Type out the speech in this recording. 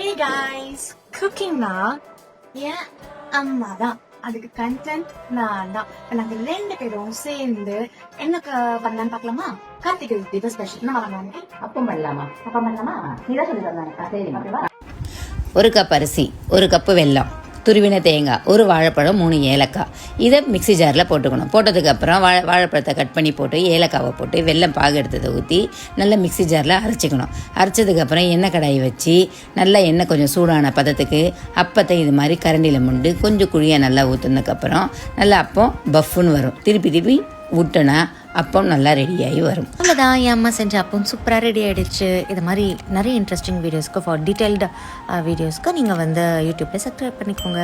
Hey guys, குக்கிங்னா ஏன் அம்மா தான், அதுக்கு கண்டென்ட் நான் தான். நாங்க 2 பேரும் சேர்ந்து என்ன பண்ணலான்னு பார்க்கலாமா? கார்த்திகை தீப ஸ்பெஷல் என்ன பண்ணலாம்? அப்பம் பண்ணலாமா? நீதான் சொல்லி தந்தாங்க. சரி, ஓகேவா? 1 கப் அரிசி, 1 கப்பு வெல்லம், துருவின தேங்காய், 1 வாழைப்பழம், 3 ஏலக்காய். இதை மிக்ஸி ஜாரில் போட்டுக்கணும். போட்டதுக்கப்புறம் வாழைப்பழத்தை கட் பண்ணி போட்டு ஏலக்காவை போட்டு வெல்லம் பாகு எடுத்ததை ஊற்றி நல்லா மிக்ஸி ஜாரில் அரைச்சிக்கணும். அரைச்சதுக்கப்புறம் எண்ணெய் கடாயை வச்சு நல்லா எண்ணெய் கொஞ்சம் சூடான பதத்துக்கு அப்பத்தை இது மாதிரி கரண்டியில் முண்டு கொஞ்சம் குழியாக நல்லா ஊற்றுனதுக்கப்புறம் நல்லா அப்பம் பஃப்னு வரும். திருப்பி விட்டோன்னா அப்பம் நல்லா ரெடியாகி வரும். அவ்வளோதான், என் அம்மா செஞ்ச அப்பம் சூப்பராக ரெடி ஆகிடுச்சு. இது மாதிரி நிறைய இன்ட்ரெஸ்டிங் வீடியோஸ்க்கு, ஃபார் டீட்டெயில்டு வீடியோஸ்க்கு நீங்கள் யூடியூப்பில் சப்ஸ்கிரைப் பண்ணிக்கோங்க.